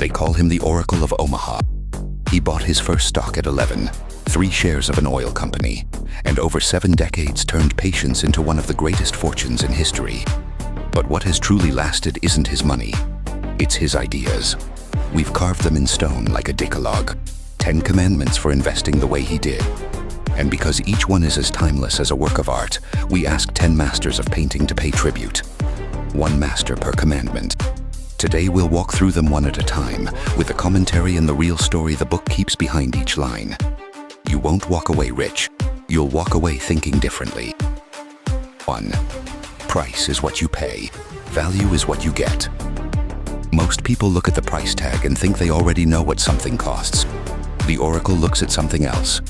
They call him the Oracle of Omaha. He bought his first stock at 11, 3 shares of an oil company, and over 7 decades turned patience into one of the greatest fortunes in history. But what has truly lasted isn't his money, it's his ideas. We've carved them in stone like a decalogue, 10 commandments for investing the way he did. And because each one is as timeless as a work of art, we ask 10 masters of painting to pay tribute. 1 master per commandment. Today we'll walk through them one at a time, with the commentary and the real story the book keeps behind each line. You won't walk away rich, you'll walk away thinking differently. 1. Price is what you pay, value is what you get. Most people look at the price tag and think they already know what something costs. The Oracle looks at something else.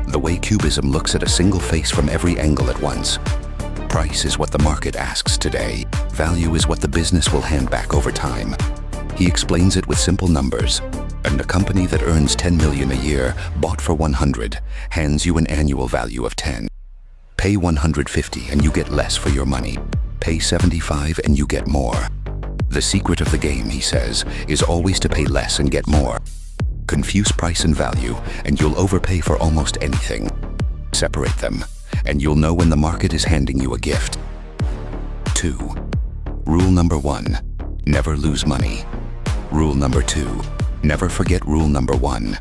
The way Cubism looks at a single face from every angle at once. Price is what the market asks today. Value is what the business will hand back over time. He explains it with simple numbers. And a company that earns 10 million a year, bought for 100, hands you an annual value of 10. Pay 150 and you get less for your money. Pay 75 and you get more. The secret of the game, he says, is always to pay less and get more. Confuse price and value, and you'll overpay for almost anything. Separate them, and you'll know when the market is handing you a gift. 2. Rule number 1, never lose money. Rule number 2, never forget rule number 1.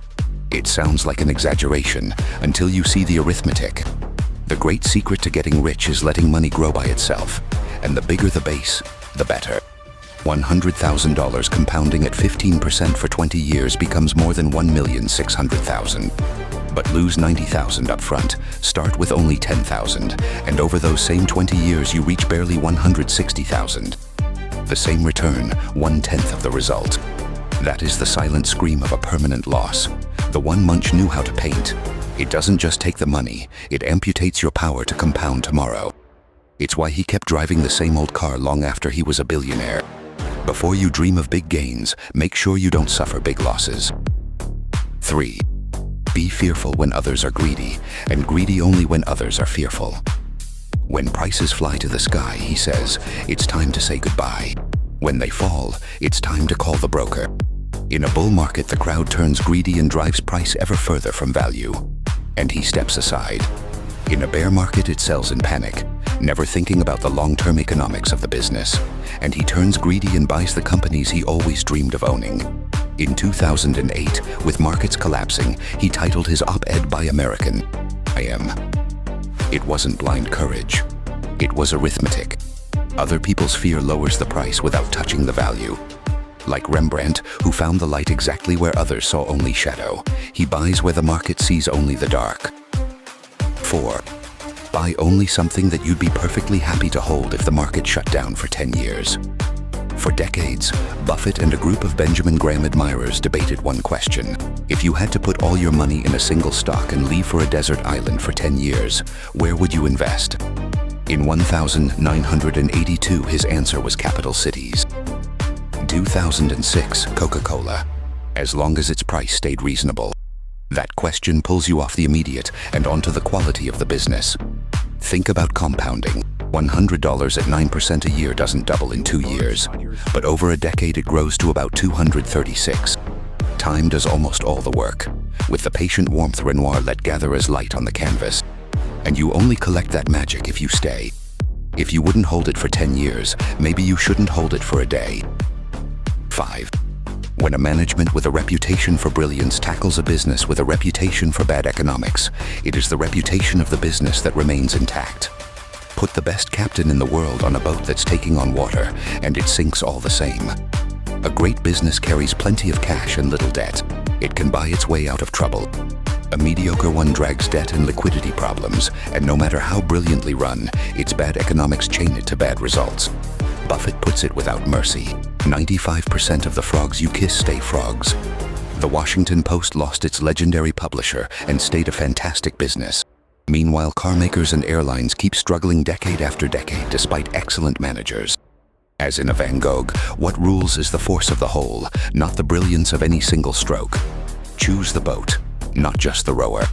It sounds like an exaggeration until you see the arithmetic. The great secret to getting rich is letting money grow by itself, and the bigger the base, the better. $100,000 compounding at 15% for 20 years becomes more than $1,600,000. But lose $90,000 up front, start with only $10,000, and over those same 20 years you reach barely $160,000. The same return, 1/10 of the result. That is the silent scream of a permanent loss, the one Munch knew how to paint. It doesn't just take the money, it amputates your power to compound tomorrow. It's why he kept driving the same old car long after he was a billionaire. Before you dream of big gains, make sure you don't suffer big losses. 3. Be fearful when others are greedy, and greedy only when others are fearful. When prices fly to the sky, he says, it's time to say goodbye. When they fall, it's time to call the broker. In a bull market, the crowd turns greedy and drives price ever further from value, and he steps aside. In a bear market, it sells in panic, never thinking about the long-term economics of the business, and he turns greedy and buys the companies he always dreamed of owning. In 2008, with markets collapsing, he titled his op-ed Buy American, I Am. It wasn't blind courage. It was arithmetic. Other people's fear lowers the price without touching the value. Like Rembrandt, who found the light exactly where others saw only shadow, he buys where the market sees only the dark. 4. Buy only something that you'd be perfectly happy to hold if the market shut down for 10 years. For decades, Buffett and a group of Benjamin Graham admirers debated one question. If you had to put all your money in a single stock and leave for a desert island for 10 years, where would you invest? In 1982, his answer was capital cities. 2006, Coca-Cola. As long as its price stayed reasonable. That question pulls you off the immediate and onto the quality of the business. Think about compounding. $100 at 9% a year doesn't double in 2 years, but over a decade it grows to about 236. Time does almost all the work, with the patient warmth Renoir let gather as light on the canvas. And you only collect that magic if you stay. If you wouldn't hold it for 10 years, maybe you shouldn't hold it for a day. 5. When a management with a reputation for brilliance tackles a business with a reputation for bad economics, it is the reputation of the business that remains intact. Put the best captain in the world on a boat that's taking on water, and it sinks all the same. A great business carries plenty of cash and little debt. It can buy its way out of trouble. A mediocre one drags debt and liquidity problems, and no matter how brilliantly run, its bad economics chain it to bad results. Buffett puts it without mercy. 95% of the frogs you kiss stay frogs. The Washington Post lost its legendary publisher and stayed a fantastic business. Meanwhile, car makers and airlines keep struggling decade after decade despite excellent managers. As in a Van Gogh, what rules is the force of the whole, not the brilliance of any single stroke. Choose the boat, not just the rower.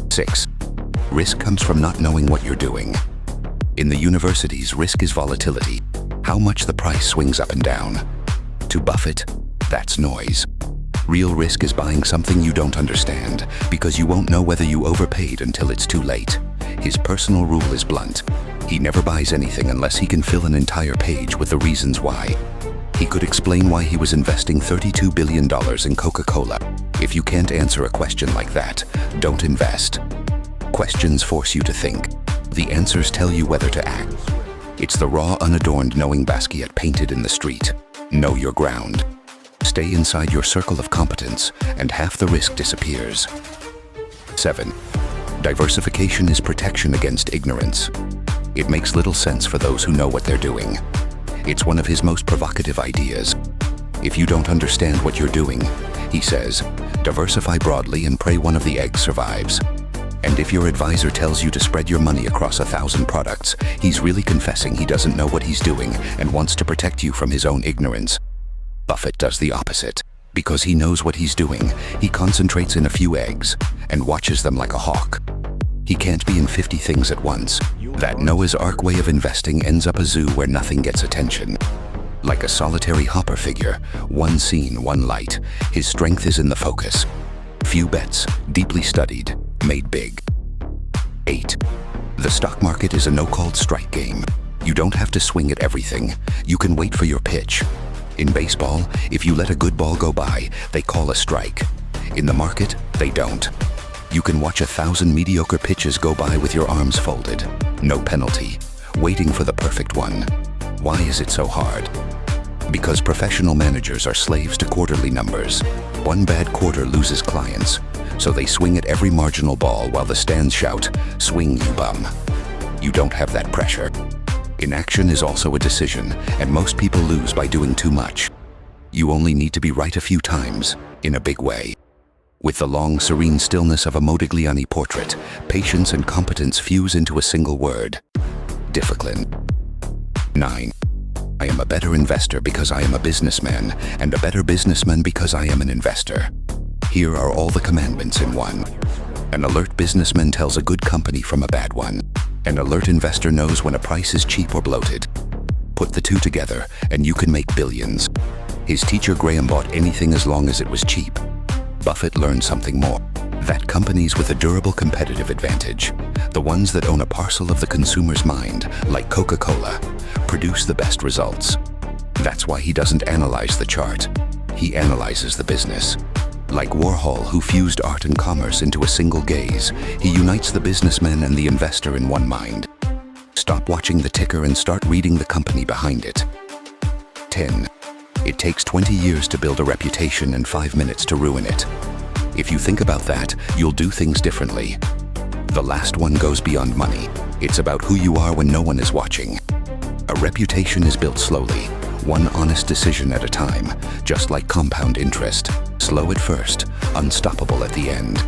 6. Risk comes from not knowing what you're doing. In the universities, risk is volatility, how much the price swings up and down. To Buffett, That's noise. Real risk is buying something you don't understand, because you won't know whether you overpaid until it's too late. His personal rule is blunt. He never buys anything unless he can fill an entire page with the reasons why. He could explain why he was investing $32 billion in Coca-Cola. If you can't answer a question like that, don't invest. Questions force you to think. The answers tell you whether to act. It's the raw, unadorned knowing Basquiat painted in the street. Know your ground. Stay inside your circle of competence, and half the risk disappears. 7. Diversification is protection against ignorance. It makes little sense for those who know what they're doing. It's one of his most provocative ideas. If you don't understand what you're doing, he says, diversify broadly and pray one of the eggs survives. And if your advisor tells you to spread your money across 1,000 products, he's really confessing he doesn't know what he's doing and wants to protect you from his own ignorance. Buffett does the opposite. Because he knows what he's doing, he concentrates in a few eggs and watches them like a hawk. He can't be in 50 things at once. That Noah's Ark way of investing ends up a zoo where nothing gets attention. Like a solitary hopper figure, one scene, one light, his strength is in the focus. Few bets, deeply studied, made big. 8. The stock market is a no-called strike game. You don't have to swing at everything. You can wait for your pitch. In baseball, if you let a good ball go by, they call a strike. In the market, they don't. You can watch 1,000 mediocre pitches go by with your arms folded. No penalty. Waiting for the perfect one. Why is it so hard? Because professional managers are slaves to quarterly numbers. One bad quarter loses clients, so they swing at every marginal ball while the stands shout, "Swing, you bum." You don't have that pressure. Inaction is also a decision, and most people lose by doing too much. You only need to be right a few times, in a big way. With the long, serene stillness of a Modigliani portrait, patience and competence fuse into a single word: discipline. 9. I am a better investor because I am a businessman, and a better businessman because I am an investor. Here are all the commandments in one. An alert businessman tells a good company from a bad one. An alert investor knows when a price is cheap or bloated. Put the two together, and you can make billions. His teacher Graham bought anything as long as it was cheap. Buffett learned something more. That companies with a durable competitive advantage, the ones that own a parcel of the consumer's mind, like Coca-Cola, produce the best results. That's why he doesn't analyze the chart. He analyzes the business. Like Warhol, who fused art and commerce into a single gaze, he unites the businessman and the investor in one mind. Stop watching the ticker and start reading the company behind it. 10. It takes 20 years to build a reputation and 5 minutes to ruin it. If you think about that, you'll do things differently. The last one goes beyond money. It's about who you are when no one is watching. A reputation is built slowly, one honest decision at a time, just like compound interest. Slow at first, unstoppable at the end.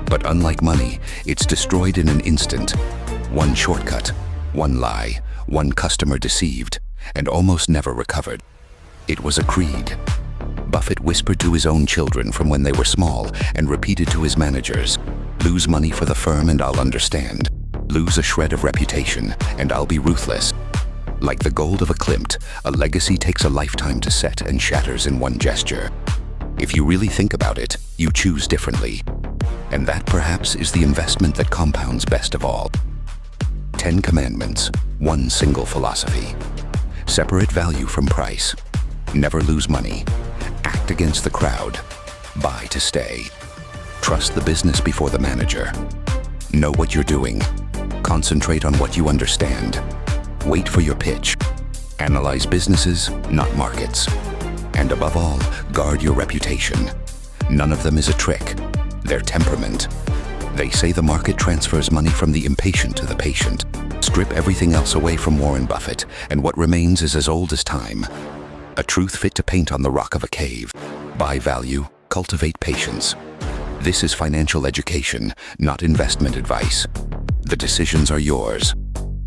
But unlike money, it's destroyed in an instant. One shortcut, one lie, one customer deceived, and almost never recovered. It was a creed. Buffett whispered to his own children from when they were small and repeated to his managers, "Lose money for the firm and I'll understand. Lose a shred of reputation and I'll be ruthless." Like the gold of a Klimt, a legacy takes a lifetime to set and shatters in one gesture. If you really think about it, you choose differently. And that perhaps is the investment that compounds best of all. 10 commandments, one single philosophy. Separate value from price. Never lose money. Act against the crowd. Buy to stay. Trust the business before the manager. Know what you're doing. Concentrate on what you understand. Wait for your pitch. Analyze businesses, not markets. And above all, guard your reputation. None of them is a trick. They're temperament. They say the market transfers money from the impatient to the patient. Strip everything else away from Warren Buffett, and what remains is as old as time. A truth fit to paint on the rock of a cave. Buy value, cultivate patience. This is financial education, not investment advice. The decisions are yours.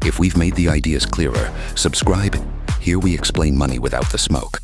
If we've made the ideas clearer, subscribe. Here we explain money without the smoke.